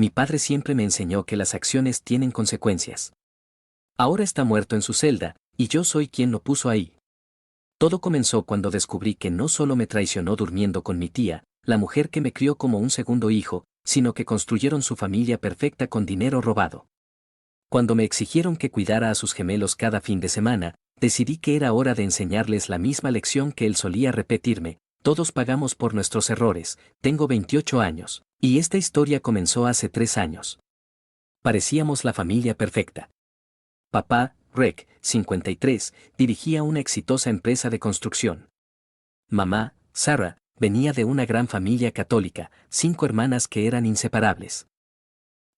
mi padre siempre me enseñó que las acciones tienen consecuencias. Ahora está muerto en su celda, y yo soy quien lo puso ahí. Todo comenzó cuando descubrí que no solo me traicionó durmiendo con mi tía, la mujer que me crió como un segundo hijo, sino que construyeron su familia perfecta con dinero robado. Cuando me exigieron que cuidara a sus gemelos cada fin de semana, decidí que era hora de enseñarles la misma lección que él solía repetirme: todos pagamos por nuestros errores. Tengo 28 años, y esta historia comenzó hace 3 años. Parecíamos la familia perfecta. Papá, Rec, 53, dirigía una exitosa empresa de construcción. Mamá, Sarah, venía de una gran familia católica, 5 hermanas que eran inseparables.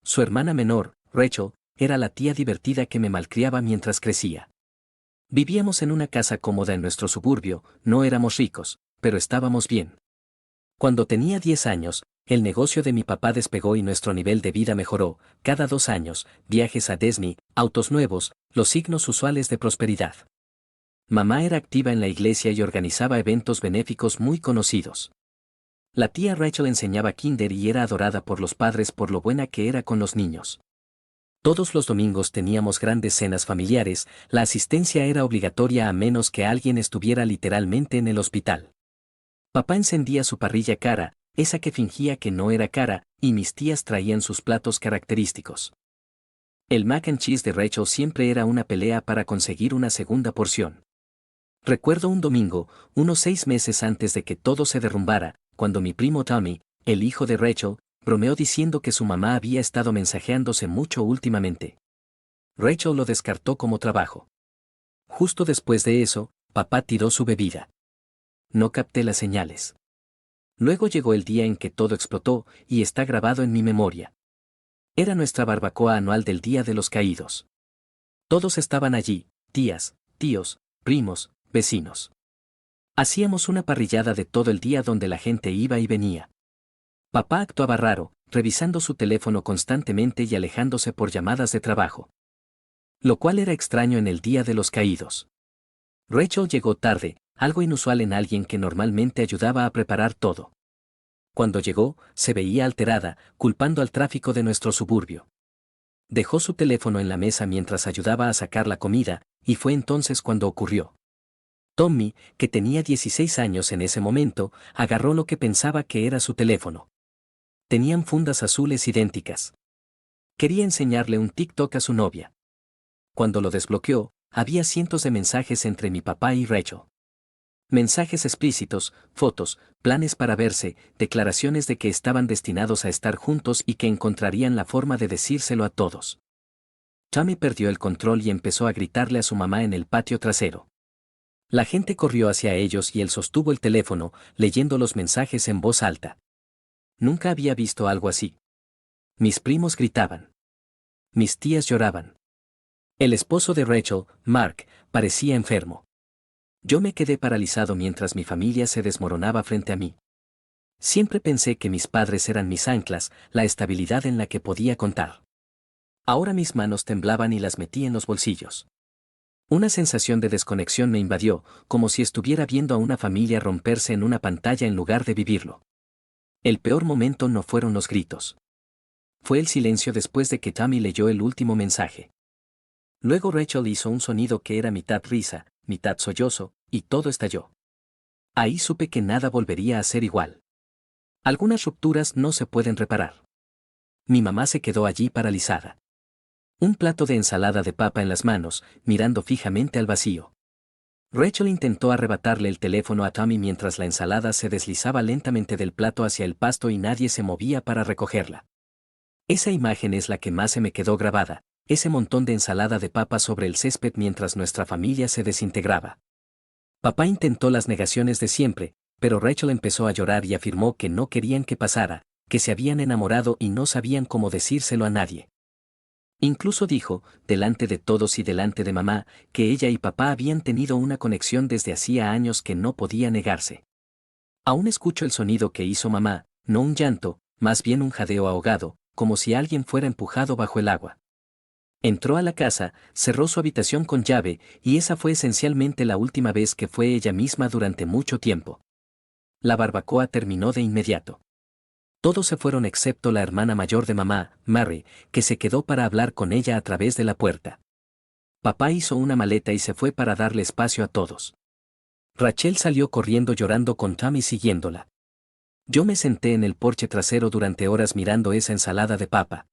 Su hermana menor, Rachel, era la tía divertida que me malcriaba mientras crecía. Vivíamos en una casa cómoda en nuestro suburbio, no éramos ricos, pero estábamos bien. Cuando tenía 10 años, el negocio de mi papá despegó y nuestro nivel de vida mejoró. Cada 2 años, viajes a Disney, autos nuevos, los signos usuales de prosperidad. Mamá era activa en la iglesia y organizaba eventos benéficos muy conocidos. La tía Rachel enseñaba kinder y era adorada por los padres por lo buena que era con los niños. Todos los domingos teníamos grandes cenas familiares, la asistencia era obligatoria a menos que alguien estuviera literalmente en el hospital. Papá encendía su parrilla cara, esa que fingía que no era cara, y mis tías traían sus platos característicos. El mac and cheese de Rachel siempre era una pelea para conseguir una segunda porción. Recuerdo un domingo, unos 6 meses antes de que todo se derrumbara, cuando mi primo Tommy, el hijo de Rachel, bromeó diciendo que su mamá había estado mensajeándose mucho últimamente. Rachel lo descartó como trabajo. Justo después de eso, papá tiró su bebida. No capté las señales. Luego llegó el día en que todo explotó, y está grabado en mi memoria. Era nuestra barbacoa anual del Día de los Caídos. Todos estaban allí, tías, tíos, primos, vecinos. Hacíamos una parrillada de todo el día donde la gente iba y venía. Papá actuaba raro, revisando su teléfono constantemente y alejándose por llamadas de trabajo. Lo cual era extraño en el Día de los Caídos. Rachel llegó tarde, algo inusual en alguien que normalmente ayudaba a preparar todo. Cuando llegó, se veía alterada, culpando al tráfico de nuestro suburbio. Dejó su teléfono en la mesa mientras ayudaba a sacar la comida, y fue entonces cuando ocurrió. Tommy, que tenía 16 años en ese momento, agarró lo que pensaba que era su teléfono. Tenían fundas azules idénticas. Quería enseñarle un TikTok a su novia. Cuando lo desbloqueó, había cientos de mensajes entre mi papá y Rachel. Mensajes explícitos, fotos, planes para verse, declaraciones de que estaban destinados a estar juntos y que encontrarían la forma de decírselo a todos. Tommy perdió el control y empezó a gritarle a su mamá en el patio trasero. La gente corrió hacia ellos y él sostuvo el teléfono, leyendo los mensajes en voz alta. Nunca había visto algo así. Mis primos gritaban. Mis tías lloraban. El esposo de Rachel, Mark, parecía enfermo. Yo me quedé paralizado mientras mi familia se desmoronaba frente a mí. Siempre pensé que mis padres eran mis anclas, la estabilidad en la que podía contar. Ahora mis manos temblaban y las metí en los bolsillos. Una sensación de desconexión me invadió, como si estuviera viendo a una familia romperse en una pantalla en lugar de vivirlo. El peor momento no fueron los gritos. Fue el silencio después de que Tommy leyó el último mensaje. Luego Rachel hizo un sonido que era mitad risa, mitad sollozo, y todo estalló. Ahí supe que nada volvería a ser igual. Algunas rupturas no se pueden reparar. Mi mamá se quedó allí paralizada. Un plato de ensalada de papa en las manos, mirando fijamente al vacío. Rachel intentó arrebatarle el teléfono a Tommy mientras la ensalada se deslizaba lentamente del plato hacia el pasto y nadie se movía para recogerla. Esa imagen es la que más se me quedó grabada, ese montón de ensalada de papa sobre el césped mientras nuestra familia se desintegraba. Papá intentó las negaciones de siempre, pero Rachel empezó a llorar y afirmó que no querían que pasara, que se habían enamorado y no sabían cómo decírselo a nadie. Incluso dijo, delante de todos y delante de mamá, que ella y papá habían tenido una conexión desde hacía años que no podía negarse. Aún escucho el sonido que hizo mamá, no un llanto, más bien un jadeo ahogado, como si alguien fuera empujado bajo el agua. Entró a la casa, cerró su habitación con llave, y esa fue esencialmente la última vez que fue ella misma durante mucho tiempo. La barbacoa terminó de inmediato. Todos se fueron excepto la hermana mayor de mamá, Mary, que se quedó para hablar con ella a través de la puerta. Papá hizo una maleta y se fue para darle espacio a todos. Rachel salió corriendo llorando con Tommy siguiéndola. Yo me senté en el porche trasero durante horas mirando esa ensalada de papa,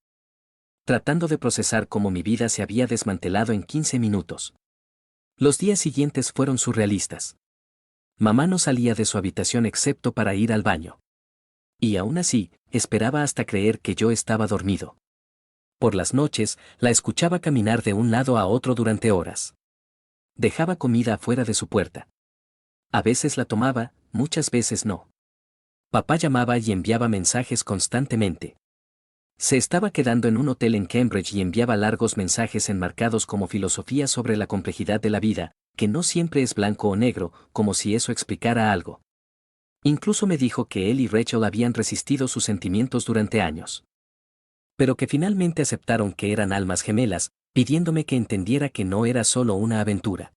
tratando de procesar cómo mi vida se había desmantelado en 15 minutos. Los días siguientes fueron surrealistas. Mamá no salía de su habitación excepto para ir al baño. Y aún así, esperaba hasta creer que yo estaba dormido. Por las noches, la escuchaba caminar de un lado a otro durante horas. Dejaba comida afuera de su puerta. A veces la tomaba, muchas veces no. Papá llamaba y enviaba mensajes constantemente. Se estaba quedando en un hotel en Cambridge y enviaba largos mensajes enmarcados como filosofía sobre la complejidad de la vida, que no siempre es blanco o negro, como si eso explicara algo. Incluso me dijo que él y Rachel habían resistido sus sentimientos durante años, pero que finalmente aceptaron que eran almas gemelas, pidiéndome que entendiera que no era solo una aventura.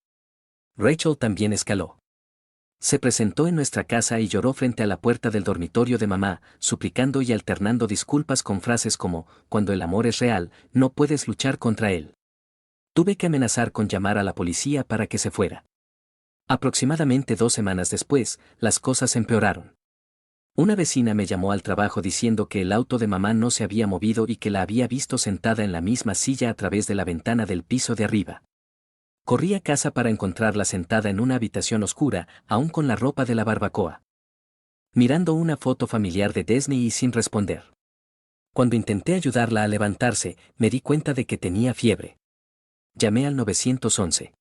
Rachel también escaló. Se presentó en nuestra casa y lloró frente a la puerta del dormitorio de mamá, suplicando y alternando disculpas con frases como, cuando el amor es real, no puedes luchar contra él. Tuve que amenazar con llamar a la policía para que se fuera. Aproximadamente 2 semanas después, las cosas empeoraron. Una vecina me llamó al trabajo diciendo que el auto de mamá no se había movido y que la había visto sentada en la misma silla a través de la ventana del piso de arriba. Corrí a casa para encontrarla sentada en una habitación oscura, aún con la ropa de la barbacoa, mirando una foto familiar de Disney y sin responder. Cuando intenté ayudarla a levantarse, me di cuenta de que tenía fiebre. Llamé al 911.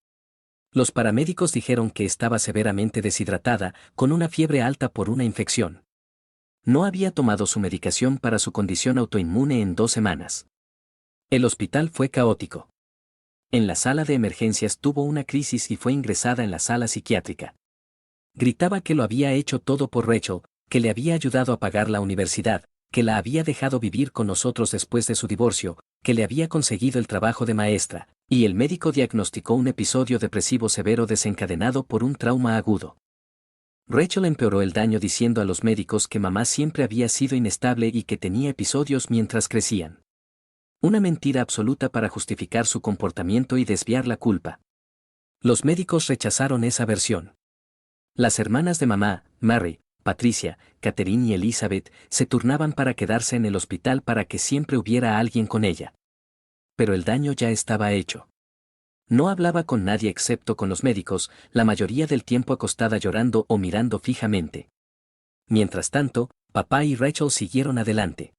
Los paramédicos dijeron que estaba severamente deshidratada, con una fiebre alta por una infección. No había tomado su medicación para su condición autoinmune en 2 semanas. El hospital fue caótico. En la sala de emergencias tuvo una crisis y fue ingresada en la sala psiquiátrica. Gritaba que lo había hecho todo por Rachel, que le había ayudado a pagar la universidad, que la había dejado vivir con nosotros después de su divorcio, que le había conseguido el trabajo de maestra, y el médico diagnosticó un episodio depresivo severo desencadenado por un trauma agudo. Rachel empeoró el daño diciendo a los médicos que mamá siempre había sido inestable y que tenía episodios mientras crecían. Una mentira absoluta para justificar su comportamiento y desviar la culpa. Los médicos rechazaron esa versión. Las hermanas de mamá, Mary, Patricia, Catherine y Elizabeth, se turnaban para quedarse en el hospital para que siempre hubiera alguien con ella. Pero el daño ya estaba hecho. No hablaba con nadie excepto con los médicos, la mayoría del tiempo acostada llorando o mirando fijamente. Mientras tanto, papá y Rachel siguieron adelante.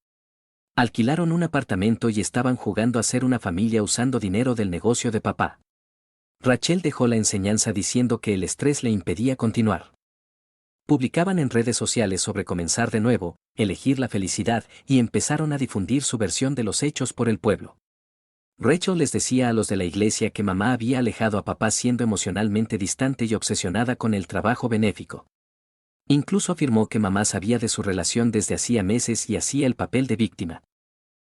Alquilaron un apartamento y estaban jugando a ser una familia usando dinero del negocio de papá. Rachel dejó la enseñanza diciendo que el estrés le impedía continuar. Publicaban en redes sociales sobre comenzar de nuevo, elegir la felicidad y empezaron a difundir su versión de los hechos por el pueblo. Rachel les decía a los de la iglesia que mamá había alejado a papá siendo emocionalmente distante y obsesionada con el trabajo benéfico. Incluso afirmó que mamá sabía de su relación desde hacía meses y hacía el papel de víctima.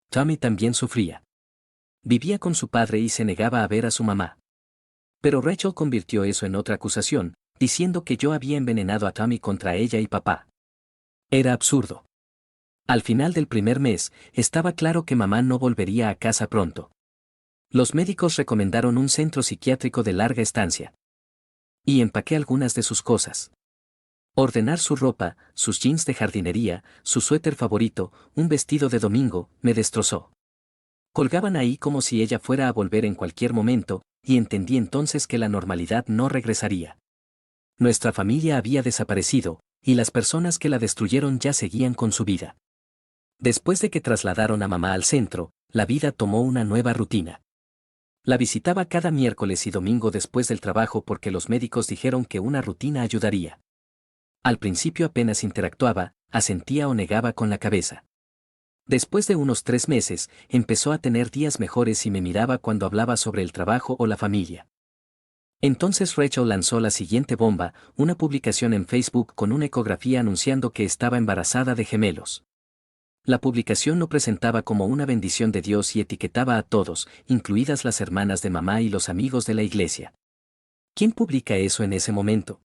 Tommy también sufría. Vivía con su padre y se negaba a ver a su mamá. Pero Rachel convirtió eso en otra acusación, diciendo que yo había envenenado a Tommy contra ella y papá. Era absurdo. Al final del primer mes, estaba claro que mamá no volvería a casa pronto. Los médicos recomendaron un centro psiquiátrico de larga estancia. Y empaqué algunas de sus cosas. Ordenar su ropa, sus jeans de jardinería, su suéter favorito, un vestido de domingo, me destrozó. Colgaban ahí como si ella fuera a volver en cualquier momento, y entendí entonces que la normalidad no regresaría. Nuestra familia había desaparecido, y las personas que la destruyeron ya seguían con su vida. Después de que trasladaron a mamá al centro, la vida tomó una nueva rutina. La visitaba cada miércoles y domingo después del trabajo porque los médicos dijeron que una rutina ayudaría. Al principio apenas interactuaba, asentía o negaba con la cabeza. Después de unos 3 meses, empezó a tener días mejores y me miraba cuando hablaba sobre el trabajo o la familia. Entonces Rachel lanzó la siguiente bomba, una publicación en Facebook con una ecografía anunciando que estaba embarazada de gemelos. La publicación lo presentaba como una bendición de Dios y etiquetaba a todos, incluidas las hermanas de mamá y los amigos de la iglesia. ¿Quién publica eso en ese momento?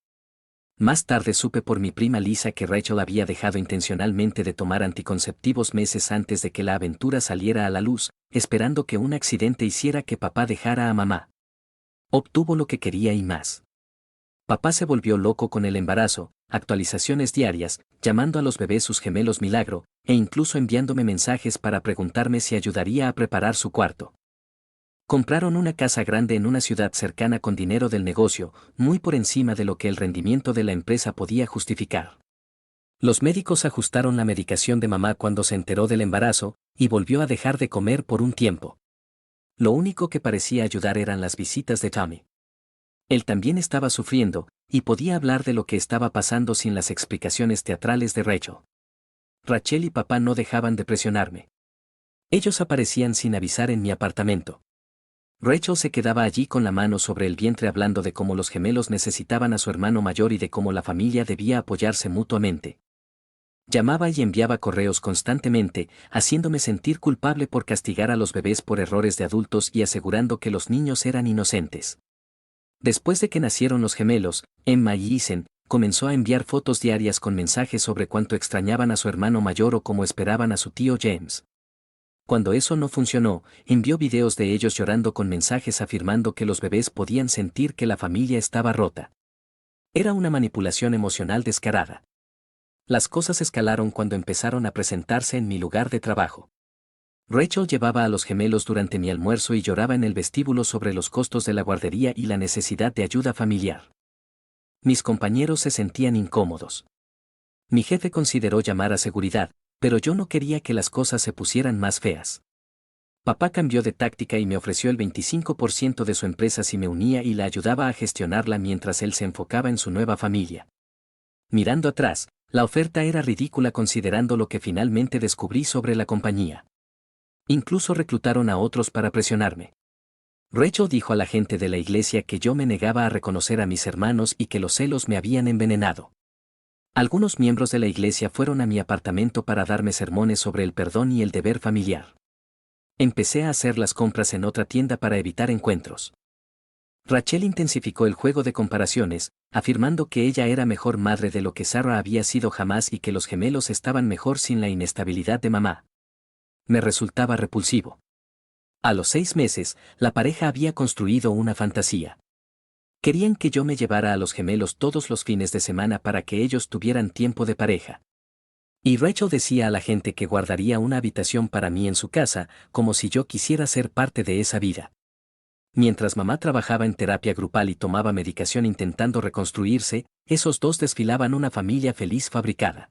Más tarde supe por mi prima Lisa que Rachel había dejado intencionalmente de tomar anticonceptivos meses antes de que la aventura saliera a la luz, esperando que un accidente hiciera que papá dejara a mamá. Obtuvo lo que quería y más. Papá se volvió loco con el embarazo, actualizaciones diarias, llamando a los bebés sus gemelos milagro, e incluso enviándome mensajes para preguntarme si ayudaría a preparar su cuarto. Compraron una casa grande en una ciudad cercana con dinero del negocio, muy por encima de lo que el rendimiento de la empresa podía justificar. Los médicos ajustaron la medicación de mamá cuando se enteró del embarazo, y volvió a dejar de comer por un tiempo. Lo único que parecía ayudar eran las visitas de Tommy. Él también estaba sufriendo, y podía hablar de lo que estaba pasando sin las explicaciones teatrales de Rachel. Rachel y papá no dejaban de presionarme. Ellos aparecían sin avisar en mi apartamento. Rachel se quedaba allí con la mano sobre el vientre hablando de cómo los gemelos necesitaban a su hermano mayor y de cómo la familia debía apoyarse mutuamente. Llamaba y enviaba correos constantemente, haciéndome sentir culpable por castigar a los bebés por errores de adultos y asegurando que los niños eran inocentes. Después de que nacieron los gemelos, Emma y Ethan, comenzó a enviar fotos diarias con mensajes sobre cuánto extrañaban a su hermano mayor o cómo esperaban a su tío James. Cuando eso no funcionó, envió videos de ellos llorando con mensajes afirmando que los bebés podían sentir que la familia estaba rota. Era una manipulación emocional descarada. Las cosas escalaron cuando empezaron a presentarse en mi lugar de trabajo. Rachel llevaba a los gemelos durante mi almuerzo y lloraba en el vestíbulo sobre los costos de la guardería y la necesidad de ayuda familiar. Mis compañeros se sentían incómodos. Mi jefe consideró llamar a seguridad, pero yo no quería que las cosas se pusieran más feas. Papá cambió de táctica y me ofreció el 25% de su empresa si me unía y la ayudaba a gestionarla mientras él se enfocaba en su nueva familia. Mirando atrás, la oferta era ridícula considerando lo que finalmente descubrí sobre la compañía. Incluso reclutaron a otros para presionarme. Rachel dijo a la gente de la iglesia que yo me negaba a reconocer a mis hermanos y que los celos me habían envenenado. Algunos miembros de la iglesia fueron a mi apartamento para darme sermones sobre el perdón y el deber familiar. Empecé a hacer las compras en otra tienda para evitar encuentros. Rachel intensificó el juego de comparaciones, afirmando que ella era mejor madre de lo que Sarah había sido jamás y que los gemelos estaban mejor sin la inestabilidad de mamá. Me resultaba repulsivo. A los 6 meses, la pareja había construido una fantasía. Querían que yo me llevara a los gemelos todos los fines de semana para que ellos tuvieran tiempo de pareja. Y Rachel decía a la gente que guardaría una habitación para mí en su casa, como si yo quisiera ser parte de esa vida. Mientras mamá trabajaba en terapia grupal y tomaba medicación intentando reconstruirse, esos dos desfilaban una familia feliz fabricada.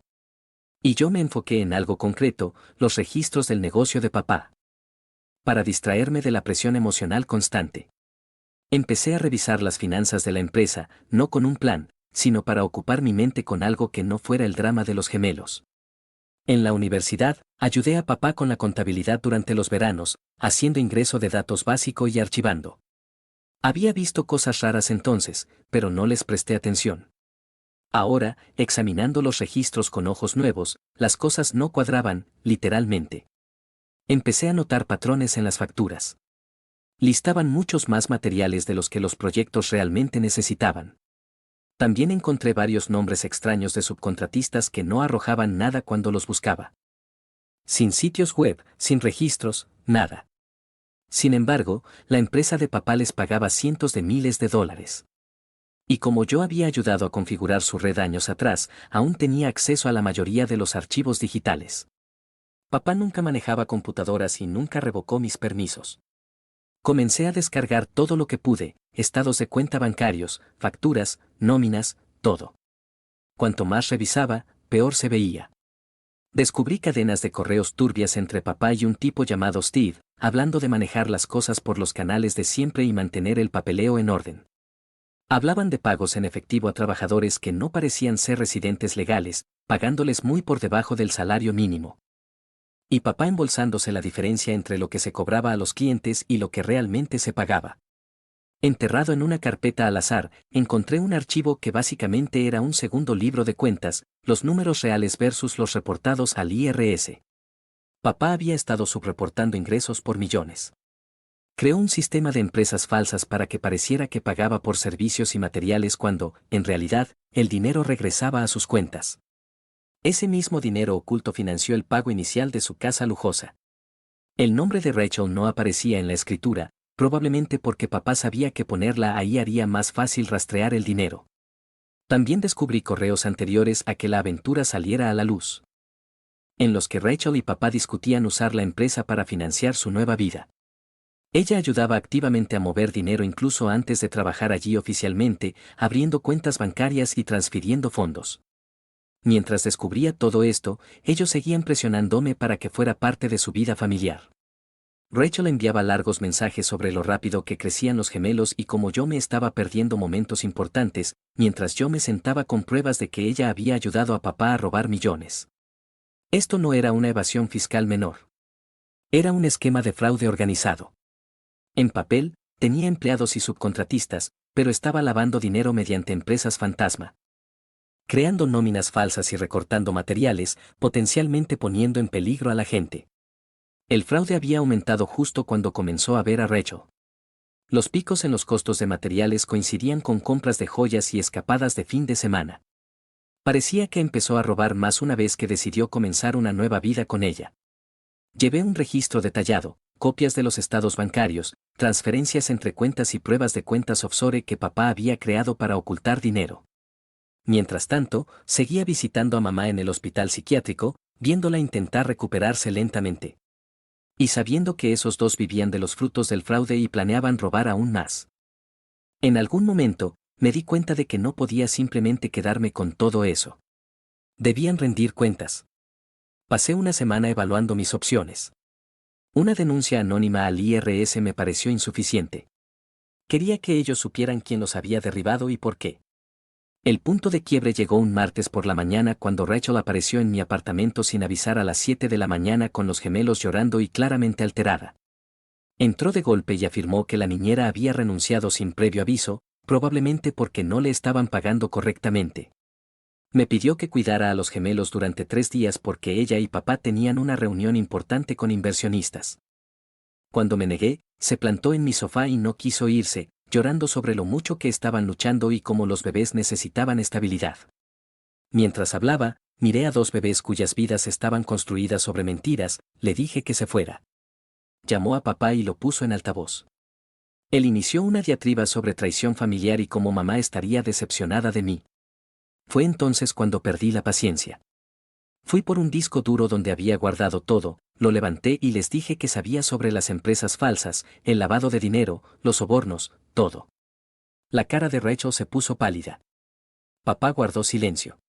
Y yo me enfoqué en algo concreto, los registros del negocio de papá. Para distraerme de la presión emocional constante. Empecé a revisar las finanzas de la empresa, no con un plan, sino para ocupar mi mente con algo que no fuera el drama de los gemelos. En la universidad, ayudé a papá con la contabilidad durante los veranos, haciendo ingreso de datos básico y archivando. Había visto cosas raras entonces, pero no les presté atención. Ahora, examinando los registros con ojos nuevos, las cosas no cuadraban, literalmente. Empecé a notar patrones en las facturas. Listaban muchos más materiales de los que los proyectos realmente necesitaban. También encontré varios nombres extraños de subcontratistas que no arrojaban nada cuando los buscaba. Sin sitios web, sin registros, nada. Sin embargo, la empresa de papá les pagaba cientos de miles de dólares. Y como yo había ayudado a configurar su red años atrás, aún tenía acceso a la mayoría de los archivos digitales. Papá nunca manejaba computadoras y nunca revocó mis permisos. Comencé a descargar todo lo que pude, estados de cuenta bancarios, facturas, nóminas, todo. Cuanto más revisaba, peor se veía. Descubrí cadenas de correos turbias entre papá y un tipo llamado Steve, hablando de manejar las cosas por los canales de siempre y mantener el papeleo en orden. Hablaban de pagos en efectivo a trabajadores que no parecían ser residentes legales, pagándoles muy por debajo del salario mínimo. Y papá embolsándose la diferencia entre lo que se cobraba a los clientes y lo que realmente se pagaba. Enterrado en una carpeta al azar, encontré un archivo que básicamente era un segundo libro de cuentas, los números reales versus los reportados al IRS. Papá había estado subreportando ingresos por millones. Creó un sistema de empresas falsas para que pareciera que pagaba por servicios y materiales cuando, en realidad, el dinero regresaba a sus cuentas. Ese mismo dinero oculto financió el pago inicial de su casa lujosa. El nombre de Rachel no aparecía en la escritura, probablemente porque papá sabía que ponerla ahí haría más fácil rastrear el dinero. También descubrí correos anteriores a que la aventura saliera a la luz, en los que Rachel y papá discutían usar la empresa para financiar su nueva vida. Ella ayudaba activamente a mover dinero incluso antes de trabajar allí oficialmente, abriendo cuentas bancarias y transfiriendo fondos. Mientras descubría todo esto, ellos seguían presionándome para que fuera parte de su vida familiar. Rachel enviaba largos mensajes sobre lo rápido que crecían los gemelos y cómo yo me estaba perdiendo momentos importantes, mientras yo me sentaba con pruebas de que ella había ayudado a papá a robar millones. Esto no era una evasión fiscal menor. Era un esquema de fraude organizado. En papel, tenía empleados y subcontratistas, pero estaba lavando dinero mediante empresas fantasma, creando nóminas falsas y recortando materiales, potencialmente poniendo en peligro a la gente. El fraude había aumentado justo cuando comenzó a ver a Rachel. Los picos en los costos de materiales coincidían con compras de joyas y escapadas de fin de semana. Parecía que empezó a robar más una vez que decidió comenzar una nueva vida con ella. Llevé un registro detallado, copias de los estados bancarios, transferencias entre cuentas y pruebas de cuentas offshore que papá había creado para ocultar dinero. Mientras tanto, seguía visitando a mamá en el hospital psiquiátrico, viéndola intentar recuperarse lentamente. Y sabiendo que esos dos vivían de los frutos del fraude y planeaban robar aún más. En algún momento, me di cuenta de que no podía simplemente quedarme con todo eso. Debían rendir cuentas. Pasé una semana evaluando mis opciones. Una denuncia anónima al IRS me pareció insuficiente. Quería que ellos supieran quién los había derribado y por qué. El punto de quiebre llegó un martes por la mañana cuando Rachel apareció en mi apartamento sin avisar a las 7 de la mañana con los gemelos llorando y claramente alterada. Entró de golpe y afirmó que la niñera había renunciado sin previo aviso, probablemente porque no le estaban pagando correctamente. Me pidió que cuidara a los gemelos durante 3 días porque ella y papá tenían una reunión importante con inversionistas. Cuando me negué, se plantó en mi sofá y no quiso irse, llorando sobre lo mucho que estaban luchando y cómo los bebés necesitaban estabilidad. Mientras hablaba, miré a 2 bebés cuyas vidas estaban construidas sobre mentiras, le dije que se fuera. Llamó a papá y lo puso en altavoz. Él inició una diatriba sobre traición familiar y cómo mamá estaría decepcionada de mí. Fue entonces cuando perdí la paciencia. Fui por un disco duro donde había guardado todo, lo levanté y les dije que sabía sobre las empresas falsas, el lavado de dinero, los sobornos, todo. La cara de Rachel se puso pálida. Papá guardó silencio.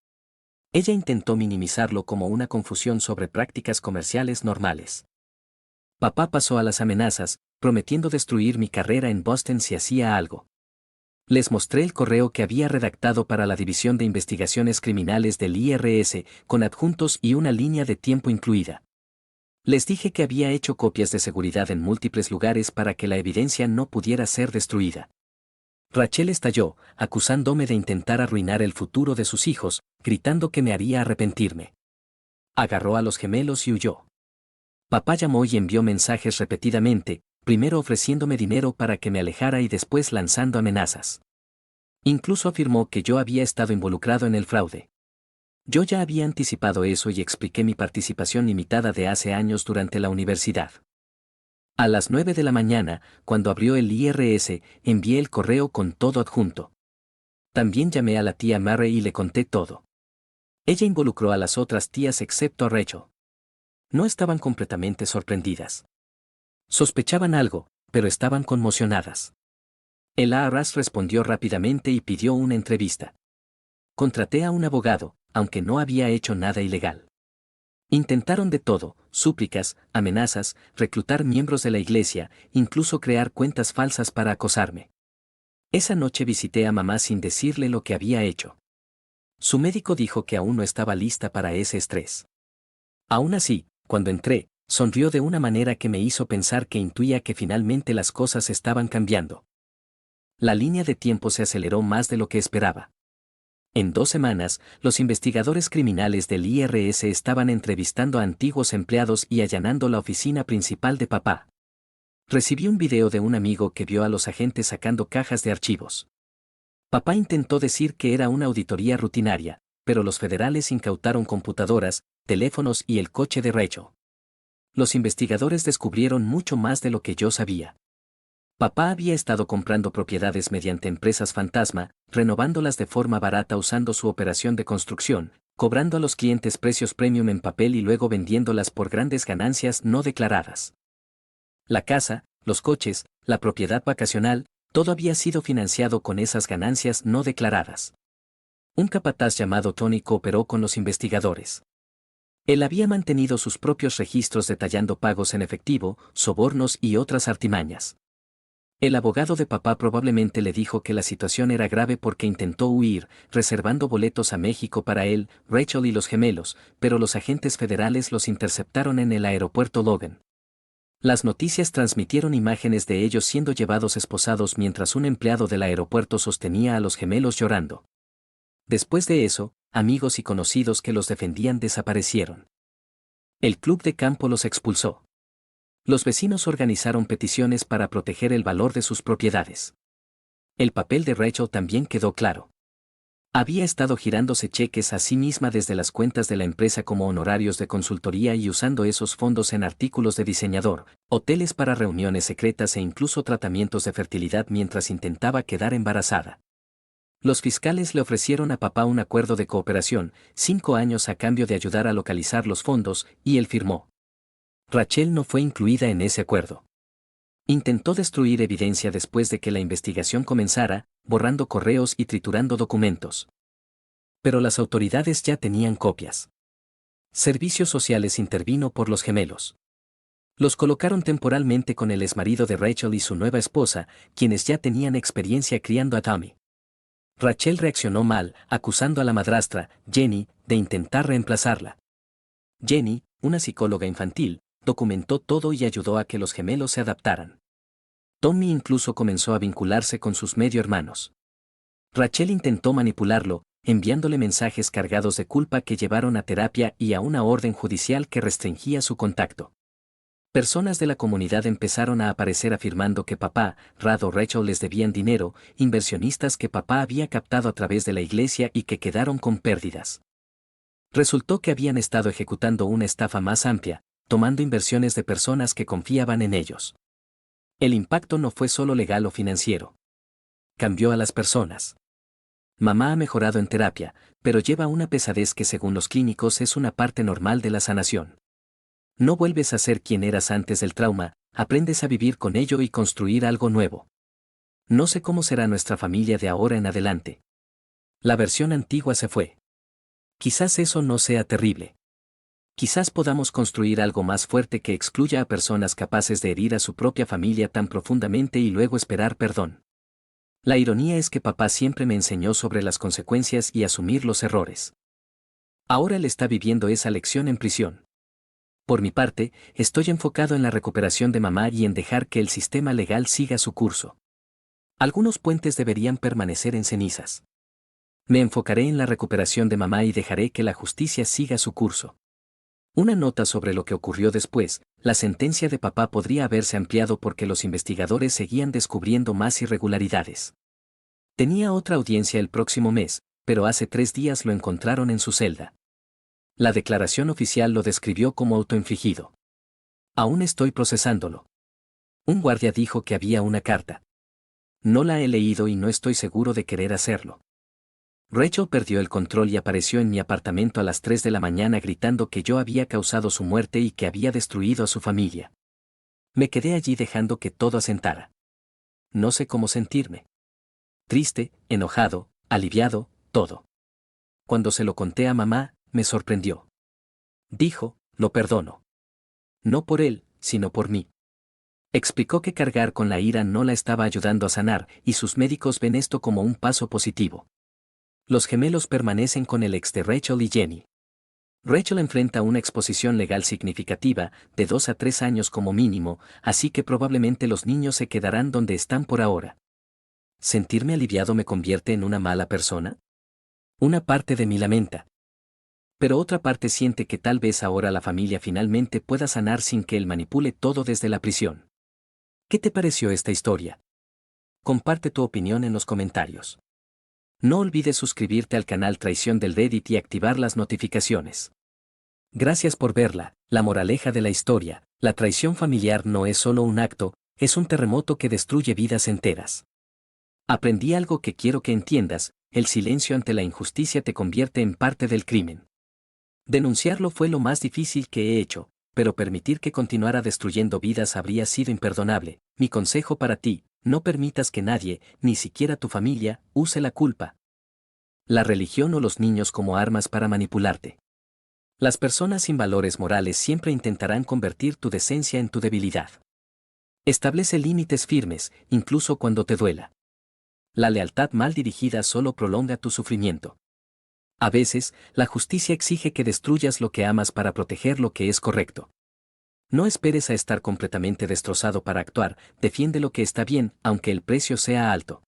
Ella intentó minimizarlo como una confusión sobre prácticas comerciales normales. Papá pasó a las amenazas, prometiendo destruir mi carrera en Boston si hacía algo. Les mostré el correo que había redactado para la División de Investigaciones Criminales del IRS, con adjuntos y una línea de tiempo incluida. Les dije que había hecho copias de seguridad en múltiples lugares para que la evidencia no pudiera ser destruida. Rachel estalló, acusándome de intentar arruinar el futuro de sus hijos, gritando que me haría arrepentirme. Agarró a los gemelos y huyó. Papá llamó y envió mensajes repetidamente, primero ofreciéndome dinero para que me alejara y después lanzando amenazas. Incluso afirmó que yo había estado involucrado en el fraude. Yo ya había anticipado eso y expliqué mi participación limitada de hace años durante la universidad. A las 9 de la mañana, cuando abrió el IRS, envié el correo con todo adjunto. También llamé a la tía Mary y le conté todo. Ella involucró a las otras tías excepto a Rachel. No estaban completamente sorprendidas. Sospechaban algo, pero estaban conmocionadas. El IRS respondió rápidamente y pidió una entrevista. Contraté a un abogado, aunque no había hecho nada ilegal. Intentaron de todo, súplicas, amenazas, reclutar miembros de la iglesia, incluso crear cuentas falsas para acosarme. Esa noche visité a mamá sin decirle lo que había hecho. Su médico dijo que aún no estaba lista para ese estrés. Aún así, cuando entré, sonrió de una manera que me hizo pensar que intuía que finalmente las cosas estaban cambiando. La línea de tiempo se aceleró más de lo que esperaba. En 2 semanas, los investigadores criminales del IRS estaban entrevistando a antiguos empleados y allanando la oficina principal de papá. Recibí un video de un amigo que vio a los agentes sacando cajas de archivos. Papá intentó decir que era una auditoría rutinaria, pero los federales incautaron computadoras, teléfonos y el coche de Rachel. Los investigadores descubrieron mucho más de lo que yo sabía. Papá había estado comprando propiedades mediante empresas fantasma, renovándolas de forma barata usando su operación de construcción, cobrando a los clientes precios premium en papel y luego vendiéndolas por grandes ganancias no declaradas. La casa, los coches, la propiedad vacacional, todo había sido financiado con esas ganancias no declaradas. Un capataz llamado Tony cooperó con los investigadores. Él había mantenido sus propios registros detallando pagos en efectivo, sobornos y otras artimañas. El abogado de papá probablemente le dijo que la situación era grave porque intentó huir, reservando boletos a México para él, Rachel y los gemelos, pero los agentes federales los interceptaron en el aeropuerto Logan. Las noticias transmitieron imágenes de ellos siendo llevados esposados mientras un empleado del aeropuerto sostenía a los gemelos llorando. Después de eso, amigos y conocidos que los defendían desaparecieron. El club de campo los expulsó. Los vecinos organizaron peticiones para proteger el valor de sus propiedades. El papel de Rachel también quedó claro. Había estado girándose cheques a sí misma desde las cuentas de la empresa como honorarios de consultoría y usando esos fondos en artículos de diseñador, hoteles para reuniones secretas e incluso tratamientos de fertilidad mientras intentaba quedar embarazada. Los fiscales le ofrecieron a papá un acuerdo de cooperación, 5 años a cambio de ayudar a localizar los fondos, y él firmó. Rachel no fue incluida en ese acuerdo. Intentó destruir evidencia después de que la investigación comenzara, borrando correos y triturando documentos. Pero las autoridades ya tenían copias. Servicios Sociales intervino por los gemelos. Los colocaron temporalmente con el exmarido de Rachel y su nueva esposa, quienes ya tenían experiencia criando a Tommy. Rachel reaccionó mal, acusando a la madrastra, Jenny, de intentar reemplazarla. Jenny, una psicóloga infantil, documentó todo y ayudó a que los gemelos se adaptaran. Tommy incluso comenzó a vincularse con sus medio hermanos. Rachel intentó manipularlo, enviándole mensajes cargados de culpa que llevaron a terapia y a una orden judicial que restringía su contacto. Personas de la comunidad empezaron a aparecer afirmando que papá, Rad o Rachel les debían dinero, inversionistas que papá había captado a través de la iglesia y que quedaron con pérdidas. Resultó que habían estado ejecutando una estafa más amplia, tomando inversiones de personas que confiaban en ellos. El impacto no fue solo legal o financiero. Cambió a las personas. Mamá ha mejorado en terapia, pero lleva una pesadez que según los clínicos es una parte normal de la sanación. No vuelves a ser quien eras antes del trauma, aprendes a vivir con ello y construir algo nuevo. No sé cómo será nuestra familia de ahora en adelante. La versión antigua se fue. Quizás eso no sea terrible. Quizás podamos construir algo más fuerte que excluya a personas capaces de herir a su propia familia tan profundamente y luego esperar perdón. La ironía es que papá siempre me enseñó sobre las consecuencias y asumir los errores. Ahora él está viviendo esa lección en prisión. Por mi parte, estoy enfocado en la recuperación de mamá y en dejar que el sistema legal siga su curso. Algunos puentes deberían permanecer en cenizas. Me enfocaré en la recuperación de mamá y dejaré que la justicia siga su curso. Una nota sobre lo que ocurrió después: la sentencia de papá podría haberse ampliado porque los investigadores seguían descubriendo más irregularidades. Tenía otra audiencia el próximo mes, pero hace 3 días lo encontraron en su celda. La declaración oficial lo describió como autoinfligido. Aún estoy procesándolo. Un guardia dijo que había una carta. No la he leído y no estoy seguro de querer hacerlo. Rachel perdió el control y apareció en mi apartamento a las 3 de la mañana gritando que yo había causado su muerte y que había destruido a su familia. Me quedé allí dejando que todo asentara. No sé cómo sentirme. Triste, enojado, aliviado, todo. Cuando se lo conté a mamá, me sorprendió. Dijo: lo perdono. No por él, sino por mí. Explicó que cargar con la ira no la estaba ayudando a sanar, y sus médicos ven esto como un paso positivo. Los gemelos permanecen con el ex de Rachel y Jenny. Rachel enfrenta una exposición legal significativa, de 2 a 3 años como mínimo, así que probablemente los niños se quedarán donde están por ahora. ¿Sentirme aliviado me convierte en una mala persona? Una parte de mí lamenta. Pero otra parte siente que tal vez ahora la familia finalmente pueda sanar sin que él manipule todo desde la prisión. ¿Qué te pareció esta historia? Comparte tu opinión en los comentarios. No olvides suscribirte al canal Traición del Reddit y activar las notificaciones. Gracias por verla. La moraleja de la historia: la traición familiar no es solo un acto, es un terremoto que destruye vidas enteras. Aprendí algo que quiero que entiendas: el silencio ante la injusticia te convierte en parte del crimen. Denunciarlo fue lo más difícil que he hecho, pero permitir que continuara destruyendo vidas habría sido imperdonable. Mi consejo para ti: no permitas que nadie, ni siquiera tu familia, use la culpa, la religión o los niños como armas para manipularte. Las personas sin valores morales siempre intentarán convertir tu decencia en tu debilidad. Establece límites firmes, incluso cuando te duela. La lealtad mal dirigida solo prolonga tu sufrimiento. A veces, la justicia exige que destruyas lo que amas para proteger lo que es correcto. No esperes a estar completamente destrozado para actuar, defiende lo que está bien, aunque el precio sea alto.